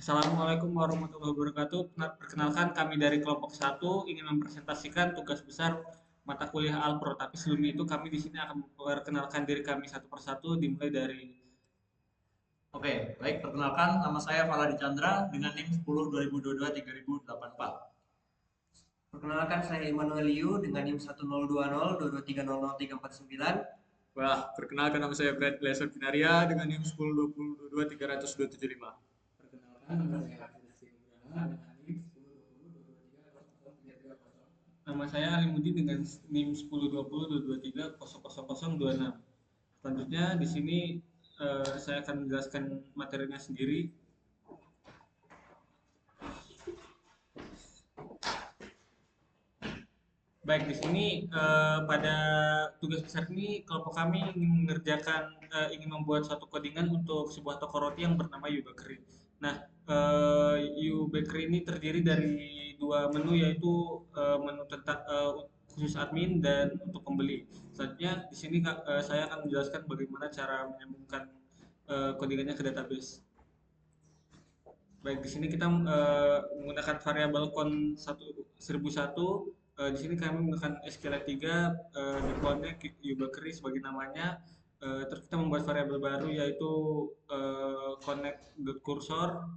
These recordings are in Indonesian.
Assalamualaikum warahmatullahi wabarakatuh. Perkenalkan kami dari kelompok satu ingin mempresentasikan tugas besar mata kuliah Alpro. Tapi sebelum itu kami di sini akan memperkenalkan diri kami satu persatu dimulai dari Oke, baik. Perkenalkan, nama saya Faladi Chandra dengan NIM 10 2022 3084. Perkenalkan saya Immanuel Liu dengan NIM 102022230039. Wah, perkenalkan nama saya Brad Leson Finaria dengan NIM 102022 300 275. Perkenalkan nama saya Rizky Nugraha dengan NIM 102022003300. Nama saya Alimudin dengan NIM 102022230026. Selanjutnya di sini saya akan menjelaskan materinya sendiri. Baik, di sini pada tugas besar ini kelompok kami ingin ingin membuat suatu codingan untuk sebuah toko roti yang bernama You Bakery. Nah, You Bakery ini terdiri dari dua menu, yaitu menu tentang khusus admin dan untuk pembeli. Selanjutnya di sini saya akan menjelaskan bagaimana cara menyambungkan codingannya ke database. Baik, di sini kita menggunakan variabel con 1001. Di sini kami menggunakan SQLite 3 di connect uBakery sebagai namanya. Terus kita membuat variabel baru yaitu connect.cursor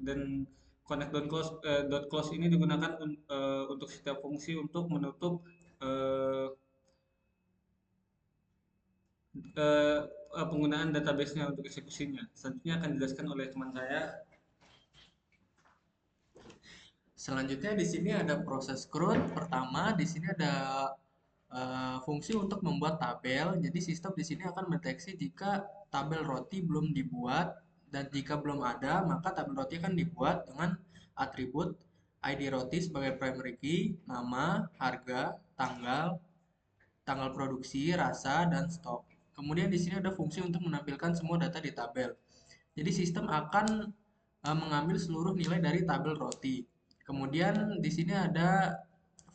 dan connect.close ini digunakan untuk setiap fungsi untuk menutup penggunaan database-nya untuk eksekusinya. Selanjutnya akan dijelaskan oleh teman saya. Selanjutnya di sini ada proses CRUD. Pertama, di sini ada fungsi untuk membuat tabel. Jadi sistem di sini akan mendeteksi jika tabel roti belum dibuat, dan jika belum ada, maka tabel roti akan dibuat dengan atribut ID roti sebagai primary key, nama, harga, tanggal produksi, rasa, dan stok. Kemudian di sini ada fungsi untuk menampilkan semua data di tabel. Jadi sistem akan mengambil seluruh nilai dari tabel roti. Kemudian di sini ada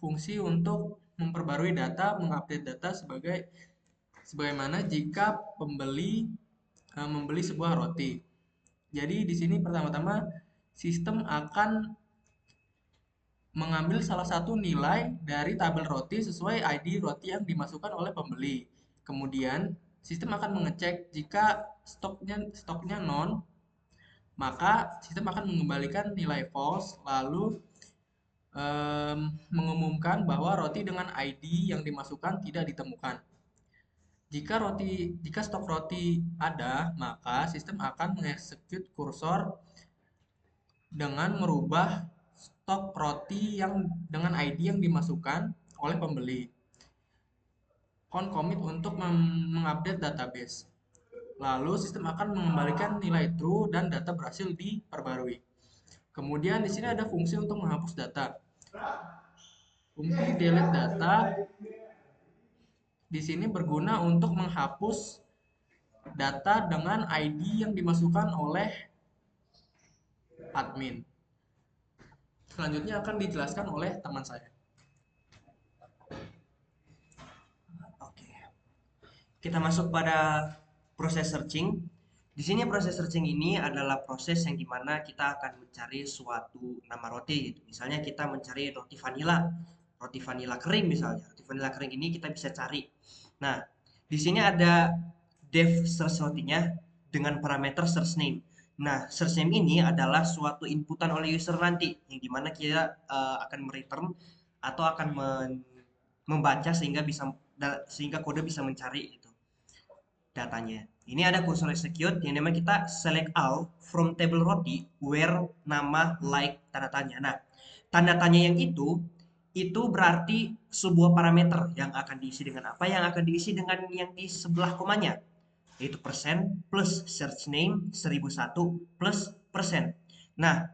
fungsi untuk memperbarui data, mengupdate data sebagaimana jika pembeli membeli sebuah roti. Jadi di sini pertama-tama sistem akan mengambil salah satu nilai dari tabel roti sesuai ID roti yang dimasukkan oleh pembeli. Kemudian sistem akan mengecek jika stoknya non, maka sistem akan mengembalikan nilai false, lalu mengumumkan bahwa roti dengan ID yang dimasukkan tidak ditemukan. Jika stok roti ada, maka sistem akan mengeksekut kursor dengan merubah stok roti yang dengan ID yang dimasukkan oleh pembeli. Commit untuk mengupdate database. Lalu sistem akan mengembalikan nilai true dan data berhasil diperbarui. Kemudian di sini ada fungsi untuk menghapus data. Fungsi delete data di sini berguna untuk menghapus data dengan ID yang dimasukkan oleh admin. Selanjutnya akan dijelaskan oleh teman saya. Oke. Kita masuk pada proses searching. Di sini proses searching ini adalah proses yang dimana kita akan mencari suatu nama roti gitu. Misalnya kita mencari roti vanila kering misalnya. Roti vanila kering ini kita bisa cari. Nah, di sini ada dev search rotinya dengan parameter search name. Nah, search name ini adalah suatu inputan oleh user nanti, yang dimana kita akan mereturn atau akan membaca sehingga kode bisa mencari itu datanya. Ini ada kursor execute yang namanya kita select all from table roti where nama like tanda tanya. Nah, tanda tanya yang itu berarti sebuah parameter yang akan diisi dengan apa? Yang akan diisi dengan yang di sebelah komanya, yaitu persen plus search name 1001 plus persen. Nah,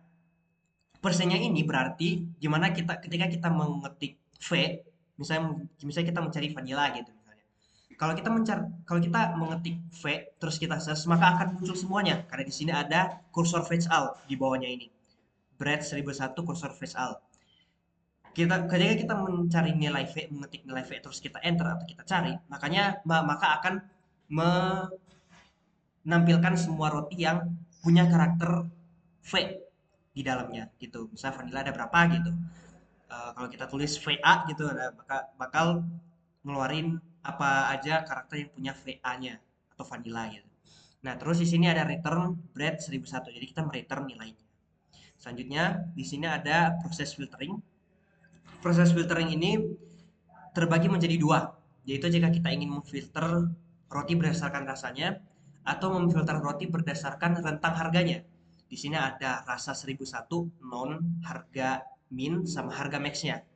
persennya ini berarti gimana ketika kita mengetik V, misalnya kita mencari vanilla gitu misalnya. Kalau kita mengetik V terus kita search, maka akan muncul semuanya karena di sini ada kursor fetch all di bawahnya ini. Bread 1001 kursor fetch all. Ketika kita mencari nilai V, mengetik nilai V terus kita enter atau kita cari, maka akan menampilkan semua roti yang punya karakter V di dalamnya gitu. Misalnya vanilla ada berapa gitu. Kalau kita tulis VA gitu, nah, bakal ngeluarin apa aja karakter yang punya VA-nya atau vanilla gitu. Nah, terus di sini ada return breadth 1001. Jadi kita mereturn nilainya. Selanjutnya di sini ada proses filtering. Proses filtering ini terbagi menjadi dua, yaitu jika kita ingin memfilter roti berdasarkan rasanya atau memfilter roti berdasarkan rentang harganya. Di sini ada rasa 1001, non, harga min, sama harga max-nya.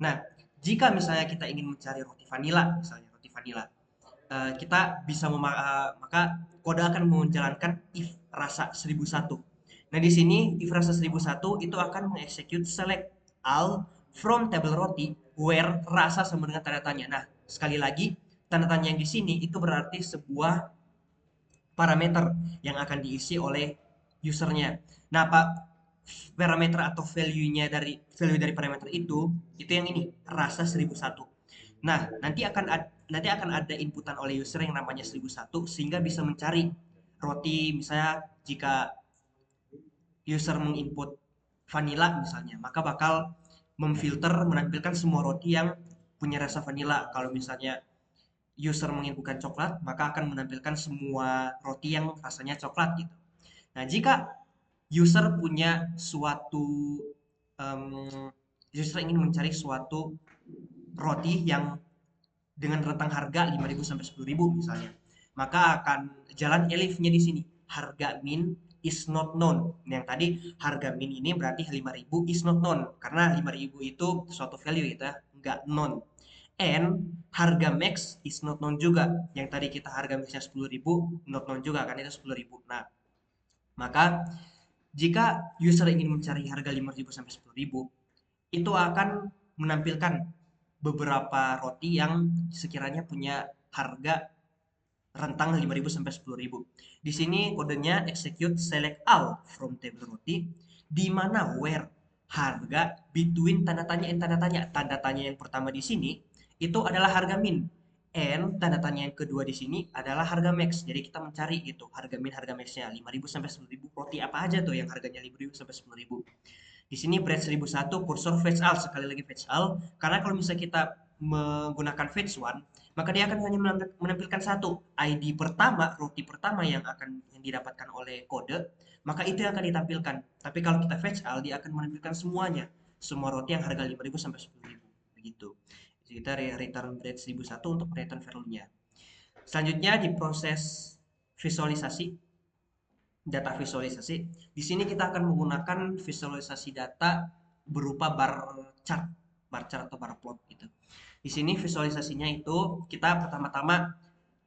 Nah, jika misalnya kita ingin mencari roti vanilla, misalnya roti vanilla, kita bisa maka kode akan menjalankan if rasa 1001. Nah, di sini if rasa 1001 itu akan mengexecute select all from table roti where rasa sama dengan tanda tanya. Nah, sekali lagi tanda tanya yang di sini itu berarti sebuah parameter yang akan diisi oleh usernya. Nah, parameter atau value dari parameter itu yang ini rasa 1001. Nah, nanti akan ada inputan oleh user yang namanya 1001 sehingga bisa mencari roti. Misalnya jika user menginput vanilla misalnya, maka bakal memfilter menampilkan semua roti yang punya rasa vanilla. Kalau misalnya user menginputkan coklat, maka akan menampilkan semua roti yang rasanya coklat gitu. Nah, jika user punya suatu user ingin mencari suatu roti yang dengan rentang harga 5.000 sampai 10.000 misalnya, maka akan jalan elif-nya di sini. Harga min is not known. Yang tadi harga min ini berarti 5.000 is not known karena 5.000 itu suatu value gitu ya, enggak known. And harga max is not known juga. Yang tadi kita harga maxnya 10.000 not known juga kan, itu 10.000. Nah, maka jika user ingin mencari harga 5.000 sampai 10.000, itu akan menampilkan beberapa roti yang sekiranya punya harga rentang 5.000 sampai 10.000. Di sini kodenya execute select all from table roti, di mana where harga between tanda tanya and tanda tanya. Tanda tanya yang pertama di sini itu adalah harga min, and tanda tanya yang kedua di sini adalah harga max. Jadi kita mencari gitu harga min, harga maxnya 5.000 sampai 10.000, roti apa aja tuh yang harganya 5.000 sampai 10.000. Di sini bread 1001 kursor fetch all, sekali lagi fetch all, karena kalau misalnya kita menggunakan fetch one, maka dia akan hanya menampilkan satu ID pertama, roti pertama yang didapatkan oleh kode, maka itu yang akan ditampilkan. Tapi kalau kita fetch all, dia akan menampilkan semuanya, semua roti yang harga 5.000 sampai 10.000 begitu. Jadi kita return bread 1001 untuk return value-nya. Selanjutnya di proses visualisasi, data visualisasi. Di sini kita akan menggunakan visualisasi data berupa bar chart atau bar plot gitu. Di sini visualisasinya itu kita pertama-tama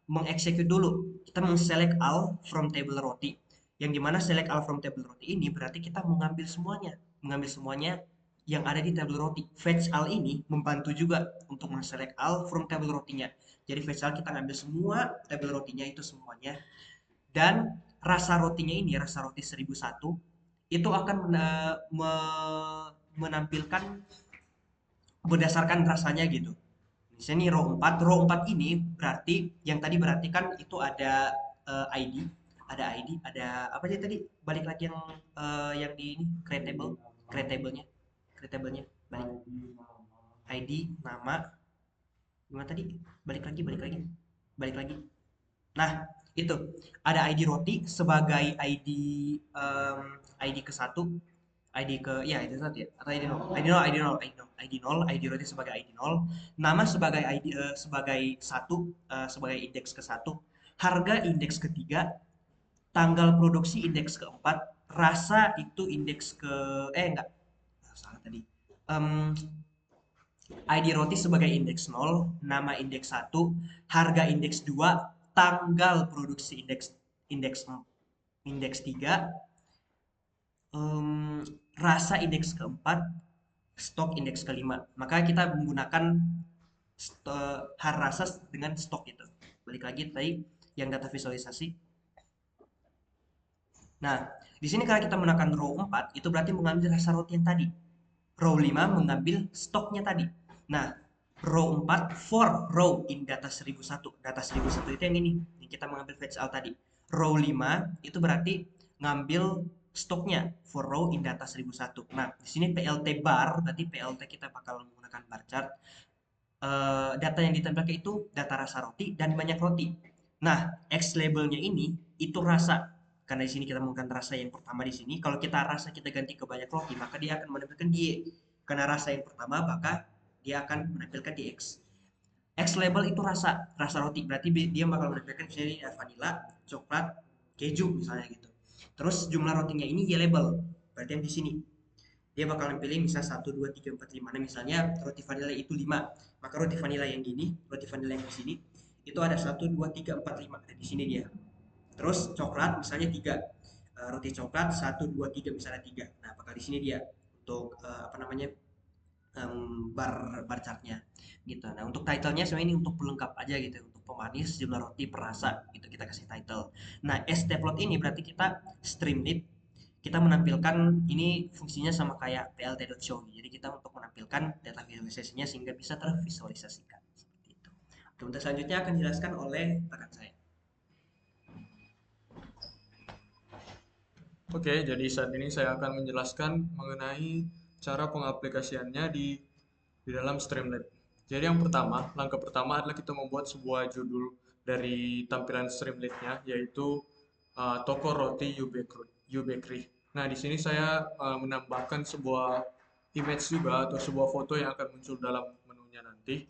mengeksekut dulu. Kita mengselect all from table roti. Yang dimana select all from table roti ini berarti kita mengambil semuanya yang ada di table roti. Fetch all ini membantu juga untuk mengselect all from table rotinya. Jadi fetch all kita ngambil semua table rotinya itu semuanya. Dan rasa rotinya ini, rasa roti 1001 itu akan menampilkan berdasarkan rasanya gitu. Misalnya nih row 4 ini berarti yang tadi berarti kan itu ada ID, ada apa aja tadi? Balik lagi yang di ini create-nya balik. ID, nama, gimana tadi? Balik lagi. Nah, itu ada ID roti sebagai ID ID ke 1, ID ke ya itu satu ya, atau ID 0, ID roti sebagai ID 0, nama sebagai ID sebagai 1, sebagai indeks ke 1, harga indeks ke 3, tanggal produksi indeks ke 4, rasa itu indeks ke enggak salah tadi, ID roti sebagai indeks 0, nama indeks 1, harga indeks 2, tanggal produksi indeks 3, rasa indeks keempat, stok indeks kelima. Maka kita menggunakan rasa dengan stok itu. Balik lagi tadi yang data visualisasi. Nah, di sini kalau kita menggunakan row 4, itu berarti mengambil rasa roti yang tadi. Row 5 mengambil stoknya tadi. Nah, row 4 for row in data 1001. Data 1001 itu yang ini. Yang kita mengambil fetch all tadi. Row 5 itu berarti ngambil stoknya for row in data 1001. Nah, di sini PLT bar, berarti PLT kita bakal menggunakan bar chart. Data yang ditampilkan itu data rasa roti dan banyak roti. Nah, X labelnya ini itu rasa. Karena di sini kita menggunakan rasa yang pertama di sini. Kalau kita rasa kita ganti ke banyak roti, maka dia akan menampilkan di Y. Karena rasa yang pertama, maka dia akan menampilkan di X. X label itu rasa roti. Berarti dia bakal menampilkan misalnya vanilla, coklat, keju misalnya gitu. Terus jumlah rotinya ini Y label. Berarti yang di sini. Dia bakal pilih misal 1, 2, 3, 4, 5. Nah, misalnya roti vanilla itu 5. Maka roti vanilla yang gini, roti vanilla yang di sini, itu ada 1, 2, 3, 4, 5. Nah, di sini dia. Terus coklat misalnya 3. Roti coklat 1, 2, 3 misalnya 3. Nah, bakal di sini dia untuk apa namanya? Bar chartnya gitu. Nah, untuk titlenya sebenarnya ini untuk pelengkap aja gitu, untuk pemanis jumlah roti perasa gitu kita kasih title. Nah, stplot ini berarti kita streamlit, kita menampilkan ini fungsinya sama kayak plt.show. Jadi kita untuk menampilkan data visualisasinya sehingga bisa tervisualisasikan seperti itu. Untuk selanjutnya akan dijelaskan oleh rekan saya. Oke, jadi saat ini saya akan menjelaskan mengenai cara pengaplikasiannya di dalam Streamlit. Jadi yang pertama, langkah pertama adalah kita membuat sebuah judul dari tampilan Streamlit-nya, yaitu toko roti You Bakery. Nah, di sini saya menambahkan sebuah image juga atau sebuah foto yang akan muncul dalam menunya nanti.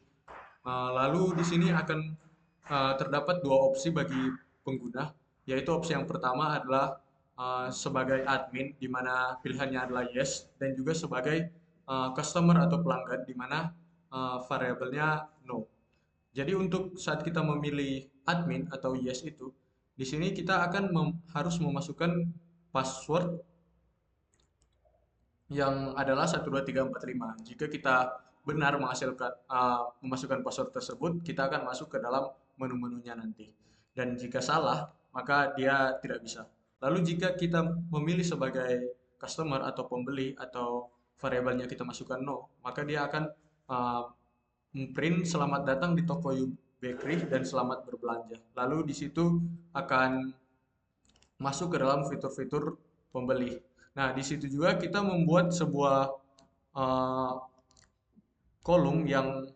Lalu di sini akan terdapat dua opsi bagi pengguna, yaitu opsi yang pertama adalah sebagai admin, di mana pilihannya adalah yes, dan juga sebagai customer atau pelanggan, di mana variabelnya no. Jadi untuk saat kita memilih admin atau yes itu, di sini kita akan harus memasukkan password yang adalah 12345. Jika kita benar menghasilkan memasukkan password tersebut, kita akan masuk ke dalam menu-menunya nanti. Dan jika salah, maka dia tidak bisa. Lalu jika kita memilih sebagai customer atau pembeli atau variabelnya kita masukkan no, maka dia akan print selamat datang di toko You Bakery dan selamat berbelanja. Lalu di situ akan masuk ke dalam fitur-fitur pembeli. Nah, di situ juga kita membuat sebuah kolom yang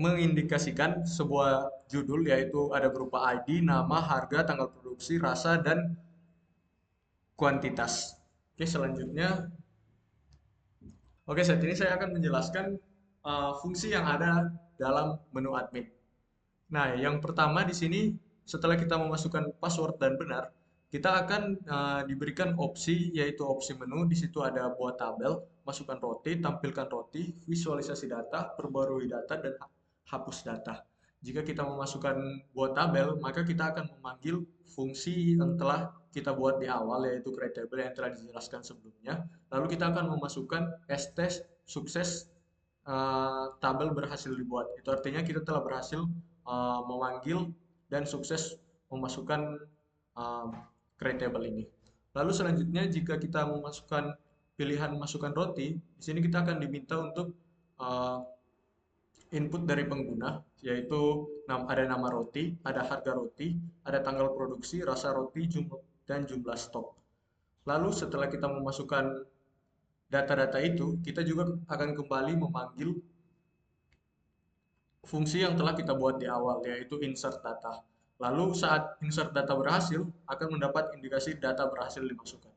mengindikasikan sebuah judul, yaitu ada berupa ID, nama, harga, tanggal produksi, rasa, dan kuantitas. Oke, selanjutnya. Oke, saat ini saya akan menjelaskan fungsi yang ada dalam menu admin. Nah, yang pertama di sini setelah kita memasukkan password dan benar, kita akan diberikan opsi, yaitu opsi menu. Di situ ada buat tabel, masukkan roti, tampilkan roti, visualisasi data, perbarui data, dan hapus data. Jika kita memasukkan buat tabel, maka kita akan memanggil fungsi yang telah kita buat di awal, yaitu create table yang telah dijelaskan sebelumnya. Lalu kita akan memasukkan st sukses tabel berhasil dibuat. Itu artinya kita telah berhasil memanggil dan sukses memasukkan create table ini. Lalu selanjutnya, jika kita memasukkan pilihan masukkan roti, di sini kita akan diminta untuk input dari pengguna, yaitu ada nama roti, ada harga roti, ada tanggal produksi, rasa roti, dan jumlah stok. Lalu setelah kita memasukkan data-data itu, kita juga akan kembali memanggil fungsi yang telah kita buat di awal, yaitu insert data. Lalu saat insert data berhasil, akan mendapat indikasi data berhasil dimasukkan.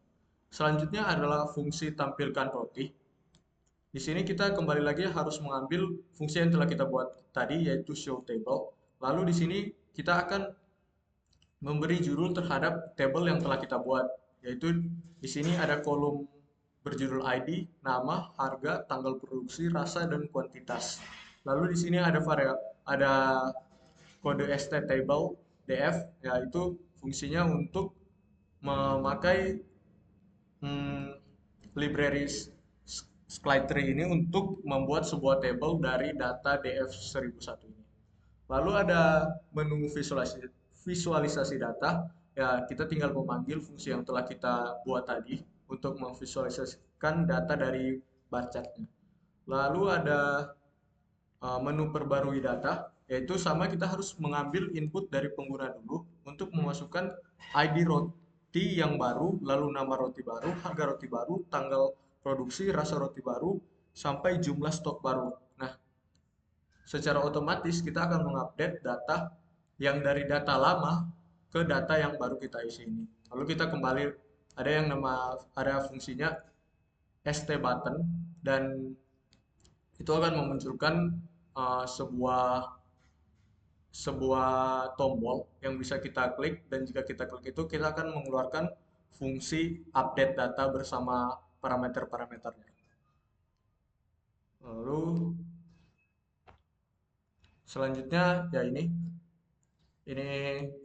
Selanjutnya adalah fungsi tampilkan roti. Di sini kita kembali lagi harus mengambil fungsi yang telah kita buat tadi, yaitu show table. Lalu di sini kita akan memberi judul terhadap table yang telah kita buat, yaitu di sini ada kolom berjudul ID, nama, harga, tanggal produksi, rasa, dan kuantitas. Lalu di sini ada kode st table df, yaitu fungsinya untuk memakai library Sklytree ini untuk membuat sebuah table dari data df1001 ini. Lalu ada menu visualisasi data, ya kita tinggal memanggil fungsi yang telah kita buat tadi untuk memvisualisasikan data dari bar chart-nya. Lalu ada menu perbarui data, yaitu sama kita harus mengambil input dari pengguna dulu untuk memasukkan ID roti roti yang baru, lalu nama roti baru, harga roti baru, tanggal produksi, rasa roti baru, sampai jumlah stok baru. Nah, secara otomatis kita akan mengupdate data yang dari data lama ke data yang baru kita isi ini. Lalu kita kembali, ada fungsinya ST button, dan itu akan memunculkan sebuah tombol yang bisa kita klik, dan jika kita klik itu kita akan mengeluarkan fungsi update data bersama parameter-parameternya. Lalu selanjutnya ya ini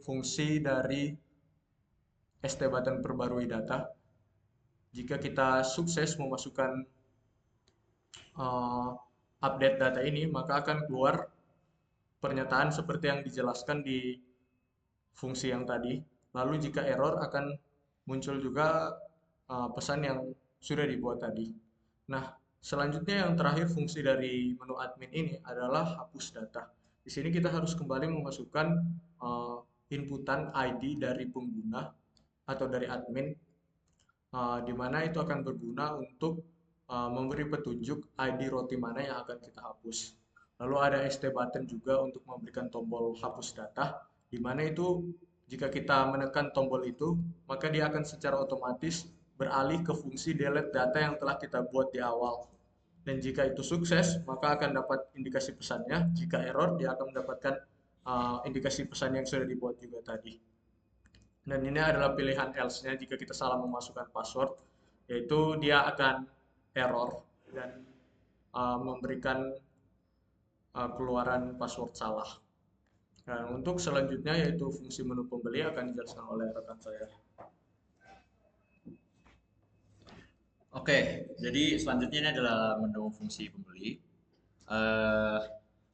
fungsi dari ST button perbarui data. Jika kita sukses memasukkan update data ini, maka akan keluar pernyataan seperti yang dijelaskan di fungsi yang tadi. Lalu jika error, akan muncul juga pesan yang sudah dibuat tadi. Nah, selanjutnya yang terakhir fungsi dari menu admin ini adalah hapus data. Di sini kita harus kembali memasukkan inputan ID dari pengguna atau dari admin, di mana itu akan berguna untuk memberi petunjuk ID roti mana yang akan kita hapus. Lalu ada ST button juga untuk memberikan tombol hapus data, di mana itu jika kita menekan tombol itu, maka dia akan secara otomatis beralih ke fungsi delete data yang telah kita buat di awal. Dan jika itu sukses, maka akan dapat indikasi pesannya. Jika error, dia akan mendapatkan indikasi pesan yang sudah dibuat juga tadi. Dan ini adalah pilihan else-nya jika kita salah memasukkan password, yaitu dia akan error dan memberikan keluaran password salah. Dan untuk selanjutnya yaitu fungsi menu pembeli akan dijelaskan oleh rekan saya. Oke, jadi selanjutnya ini adalah menu fungsi pembeli.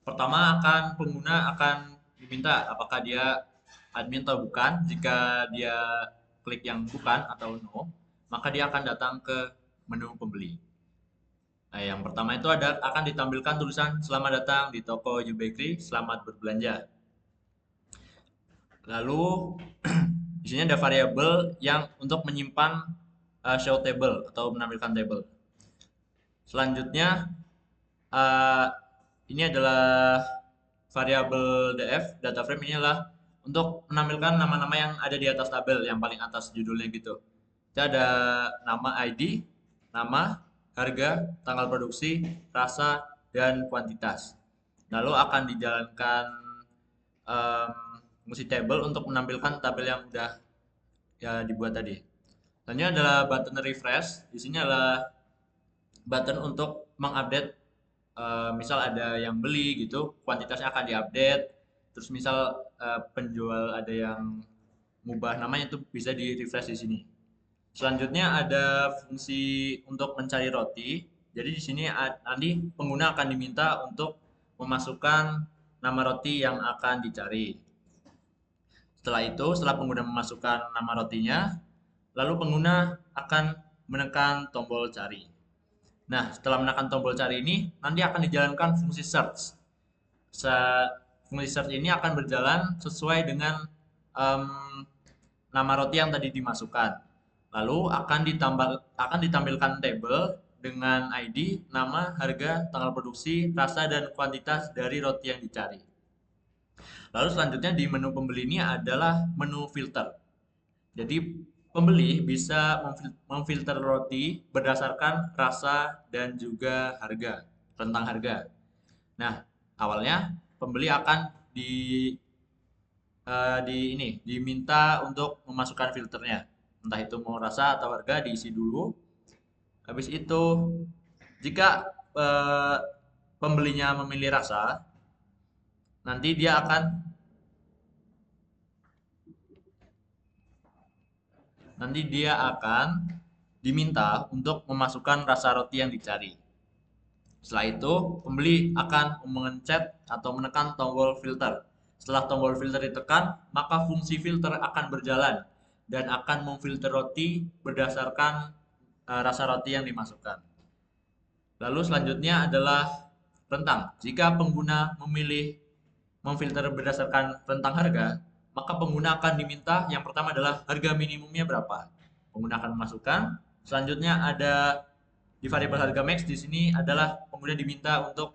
Pertama pengguna akan diminta apakah dia admin atau bukan. Jika dia klik yang bukan atau no, maka dia akan datang ke menu pembeli. Nah, yang pertama itu akan ditampilkan tulisan selamat datang di toko You Bakery, selamat berbelanja. Lalu di sini ada variabel yang untuk menyimpan show table atau menampilkan table. Selanjutnya ini adalah variabel df, data frame. Ini adalah untuk menampilkan nama-nama yang ada di atas tabel, yang paling atas judulnya gitu. Kita ada nama ID, nama, harga, tanggal produksi, rasa, dan kuantitas. Lalu akan dijalankan fungsi table untuk menampilkan tabel yang udah dibuat tadi. Selanjutnya adalah button refresh. Di sini adalah button untuk mengupdate. Misal ada yang beli gitu, kuantitasnya akan diupdate. Terus misal penjual ada yang mengubah namanya, itu bisa di refresh di sini. Selanjutnya ada fungsi untuk mencari roti. Jadi di sini nanti pengguna akan diminta untuk memasukkan nama roti yang akan dicari. Setelah pengguna memasukkan nama rotinya, lalu pengguna akan menekan tombol cari. Nah, setelah menekan tombol cari ini, nanti akan dijalankan fungsi search. Fungsi search ini akan berjalan sesuai dengan nama roti yang tadi dimasukkan. Lalu akan ditampilkan table dengan ID, nama, harga, tanggal produksi, rasa, dan kuantitas dari roti yang dicari. Lalu selanjutnya di menu pembeli ini adalah menu filter. Jadi pembeli bisa memfilter roti berdasarkan rasa dan juga harga, rentang harga. Nah, awalnya pembeli akan diminta untuk memasukkan filternya. Entah itu mau rasa atau harga, diisi dulu. Habis itu jika pembelinya memilih rasa, nanti dia akan diminta untuk memasukkan rasa roti yang dicari. Setelah itu, pembeli akan memencet atau menekan tombol filter. Setelah tombol filter ditekan, maka fungsi filter akan berjalan dan akan memfilter roti berdasarkan rasa roti yang dimasukkan. Lalu selanjutnya adalah rentang. Jika pengguna memilih memfilter berdasarkan rentang harga, maka pengguna akan diminta yang pertama adalah harga minimumnya berapa. Pengguna akan memasukkan. Selanjutnya ada di variabel harga max, di sini adalah pengguna diminta untuk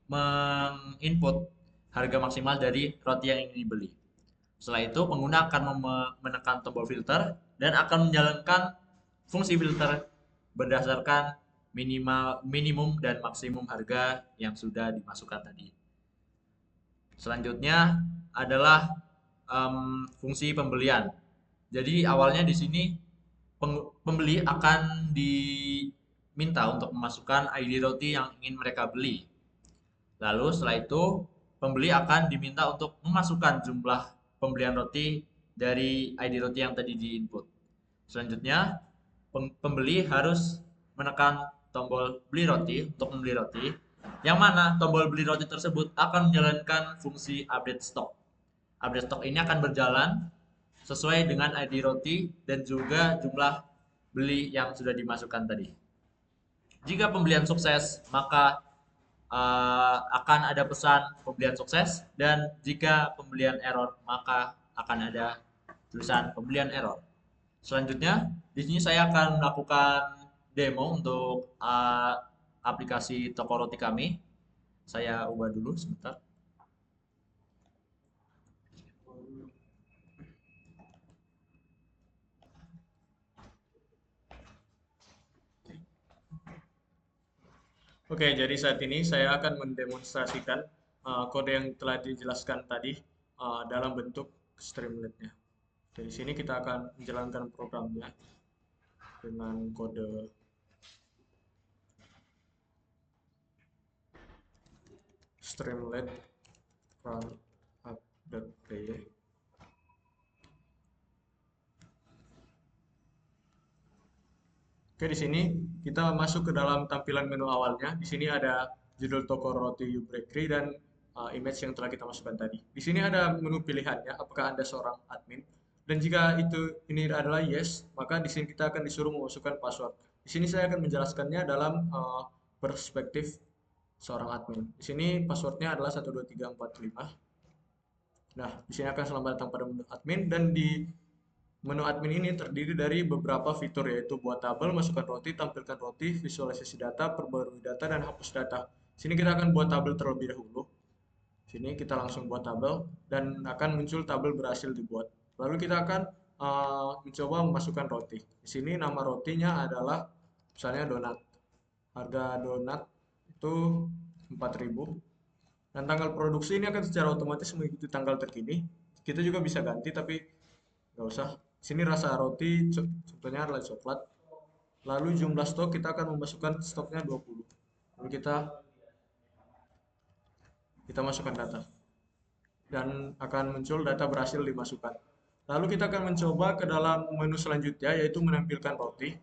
menginput harga maksimal dari roti yang ingin dibeli. Setelah itu pengguna akan menekan tombol filter dan akan menjalankan fungsi filter berdasarkan minimum dan maksimum harga yang sudah dimasukkan tadi. Selanjutnya adalah fungsi pembelian. Jadi awalnya di sini pembeli akan diminta untuk memasukkan ID roti yang ingin mereka beli. Lalu setelah itu pembeli akan diminta untuk memasukkan jumlah pembelian roti dari ID roti yang tadi di-input. Selanjutnya pembeli harus menekan tombol beli roti untuk membeli roti, yang mana tombol beli roti tersebut akan menjalankan fungsi update stock. Update stock ini akan berjalan sesuai dengan ID roti dan juga jumlah beli yang sudah dimasukkan tadi. Jika pembelian sukses, maka akan ada pesan pembelian sukses, dan jika pembelian error, maka akan ada tulisan pembelian error. Selanjutnya, di sini saya akan melakukan demo untuk aplikasi toko roti kami. Saya ubah dulu sebentar. Oke, jadi saat ini saya akan mendemonstrasikan kode yang telah dijelaskan tadi dalam bentuk Streamlit-nya. Dari sini kita akan menjalankan programnya dengan kode Streamlit run up.py. Oke, di sini kita masuk ke dalam tampilan menu awalnya. Di sini ada judul toko roti You Bakery dan image yang telah kita masukkan tadi. Di sini ada menu pilihannya, apakah Anda seorang admin. Dan jika ini adalah yes, maka di sini kita akan disuruh memasukkan password. Di sini saya akan menjelaskannya dalam perspektif seorang admin. Di sini passwordnya adalah 12345. Nah, di sini akan selamat datang pada menu admin, dan di menu admin ini terdiri dari beberapa fitur, yaitu buat tabel, masukkan roti, tampilkan roti, visualisasi data, perbarui data, dan hapus data. Sini kita akan buat tabel terlebih dahulu. Sini kita langsung buat tabel dan akan muncul tabel berhasil dibuat. Lalu kita akan mencoba memasukkan roti. Di sini nama rotinya adalah misalnya donat. Harga donat itu 4.000. Dan tanggal produksi ini akan secara otomatis mengikuti tanggal terkini. Kita juga bisa ganti, tapi nggak usah. Sini rasa roti contohnya adalah coklat. Lalu jumlah stok kita akan memasukkan stoknya 20. Lalu kita masukkan data. Dan akan muncul data berhasil dimasukkan. Lalu kita akan mencoba ke dalam menu selanjutnya, yaitu menampilkan roti.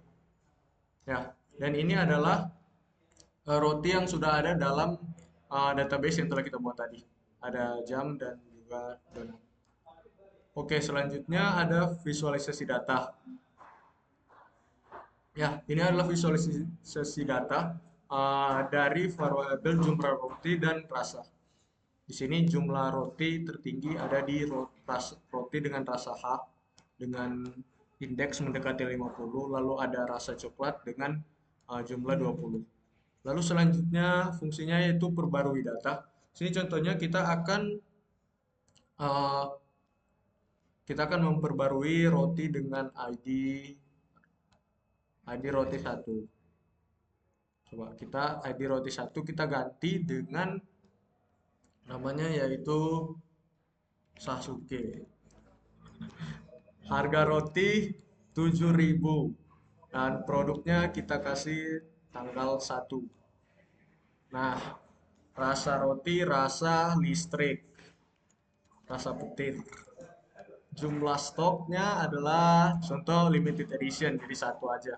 Ya, dan ini adalah roti yang sudah ada dalam database yang telah kita buat tadi. Ada jam dan juga donat. Oke, selanjutnya ada visualisasi data. Ya, ini adalah visualisasi data dari variabel jumlah roti dan rasa. Di sini jumlah roti tertinggi ada di roti dengan rasa H dengan indeks mendekati 50, lalu ada rasa coklat dengan jumlah 20. Lalu selanjutnya fungsinya yaitu perbarui data. Sini contohnya kita akan memperbarui roti dengan ID roti 1. Coba kita ID roti 1 kita ganti dengan namanya yaitu Sasuke. Harga roti 7.000 dan produknya kita kasih tanggal 1. Nah, rasa roti rasa listrik, rasa petir. Jumlah stoknya adalah contoh limited edition, jadi 1 aja.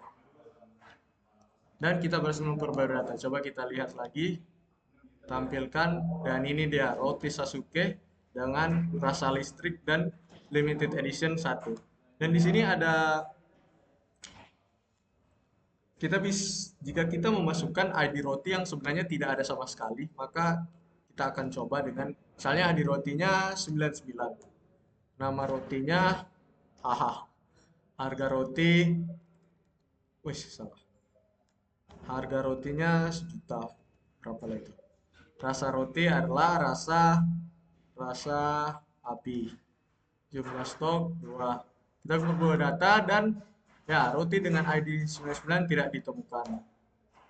Dan kita berhasil memperbarui data. Coba kita lihat lagi, tampilkan, dan ini dia roti Sasuke dengan rasa listrik dan limited edition 1. Dan di sini ada jika kita memasukkan ID roti yang sebenarnya tidak ada sama sekali, maka kita akan coba dengan misalnya ID rotinya 99. nama rotinya, haha, harga roti, wih salah. Harga rotinya 1 juta. Berapa lah itu? Rasa roti adalah rasa api. Jumlah stok 2. Kita menunggu data dan ya roti dengan ID 99 tidak ditemukan.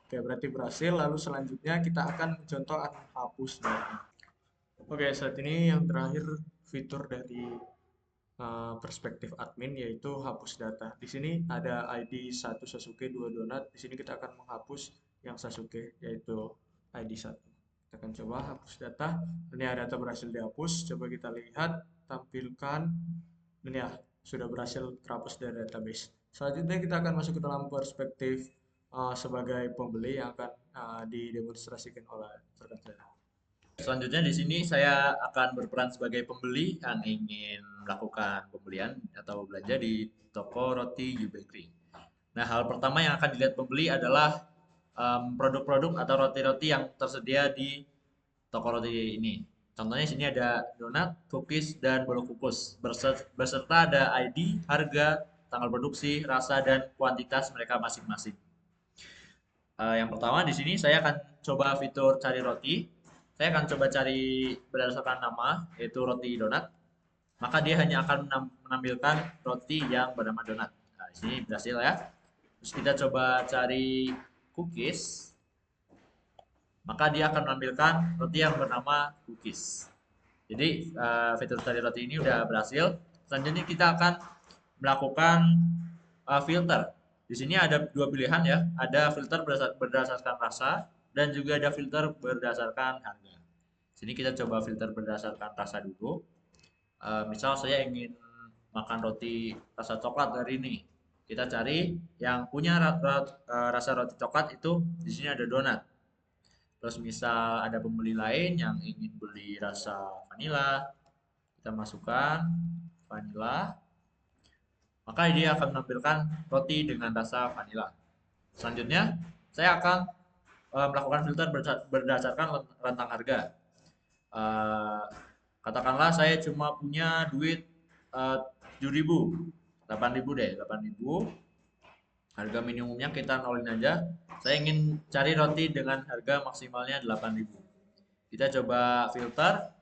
Oke, berarti berhasil. Lalu selanjutnya kita akan mencontoh hapus data. Oke, saat ini yang terakhir fitur dari perspektif admin yaitu hapus data. Di sini ada ID 1 Sasuke 2 Donat. Di sini kita akan menghapus yang Sasuke yaitu ID 1. Kita akan coba hapus data. Ini data berhasil dihapus. Coba kita lihat, tampilkan. Dan ya, sudah berhasil terhapus dari database. Selanjutnya kita akan masuk ke dalam perspektif sebagai pembeli yang akan didemonstrasikan oleh rekan saya. Selanjutnya di sini saya akan berperan sebagai pembeli yang ingin melakukan pembelian atau belanja di toko roti You Bakery. Nah, hal pertama yang akan dilihat pembeli adalah produk-produk atau roti-roti yang tersedia di toko roti ini. Contohnya di sini ada donat, cookies, dan bolu kukus beserta ada ID, harga, tanggal produksi, rasa, dan kuantitas mereka masing-masing. Yang pertama di sini saya akan coba fitur cari roti. Saya akan coba cari berdasarkan nama, yaitu roti donat. Maka dia hanya akan menampilkan roti yang bernama donat. Nah, di sini berhasil ya. Terus kita coba cari cookies. Maka dia akan menampilkan roti yang bernama cookies. Jadi fitur cari roti ini udah berhasil. Selanjutnya kita akan melakukan filter. Di sini ada 2 pilihan ya. Ada filter berdasarkan rasa dan juga ada filter berdasarkan harga. Sini kita coba filter berdasarkan rasa dulu. Misal saya ingin makan roti rasa coklat hari ini. Kita cari yang punya rasa roti coklat itu di sini ada donat. Terus misal ada pembeli lain yang ingin beli rasa vanila, kita masukkan vanila. Maka dia akan menampilkan roti dengan rasa vanila. Selanjutnya saya akan melakukan filter berdasarkan rentang harga. Katakanlah saya cuma punya duit 7.000, 8.000 deh, 8.000. Harga minimumnya kita nolin aja. Saya ingin cari roti dengan harga maksimalnya 8.000. Kita coba filter.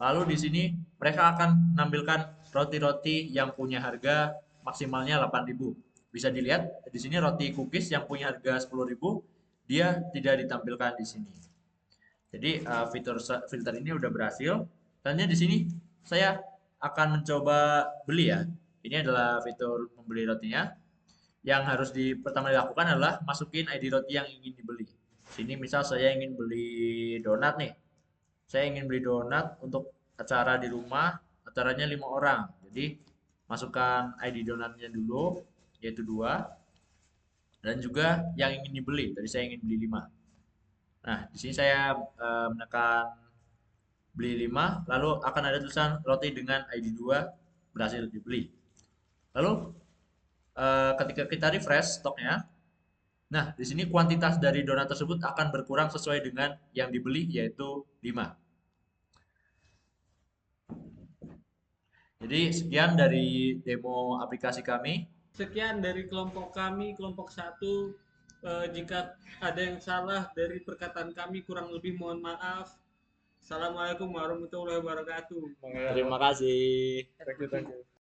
Lalu di sini mereka akan menampilkan roti-roti yang punya harga maksimalnya 8.000. Bisa dilihat di sini roti cookies yang punya harga 10.000 dia tidak ditampilkan di sini. Jadi fitur filter ini udah berhasil. Selanjutnya di sini saya akan mencoba beli ya. Ini adalah fitur membeli rotinya. Yang harus pertama dilakukan adalah masukin ID roti yang ingin dibeli. Sini misal saya ingin beli donat nih. Saya ingin beli donat untuk acara di rumah, acaranya 5 orang. Jadi masukkan ID donatnya dulu, yaitu 2. Dan juga yang ingin dibeli. Tadi saya ingin beli 5. Nah, di sini saya menekan beli 5, lalu akan ada tulisan roti dengan ID 2 berhasil dibeli. Lalu ketika kita refresh stoknya, nah di sini kuantitas dari donat tersebut akan berkurang sesuai dengan yang dibeli yaitu 5. Jadi sekian dari demo aplikasi kami. Sekian dari kelompok kami, kelompok 1. Jika ada yang salah dari perkataan kami, kurang lebih mohon maaf. Assalamualaikum warahmatullahi wabarakatuh. Terima kasih. Thank you.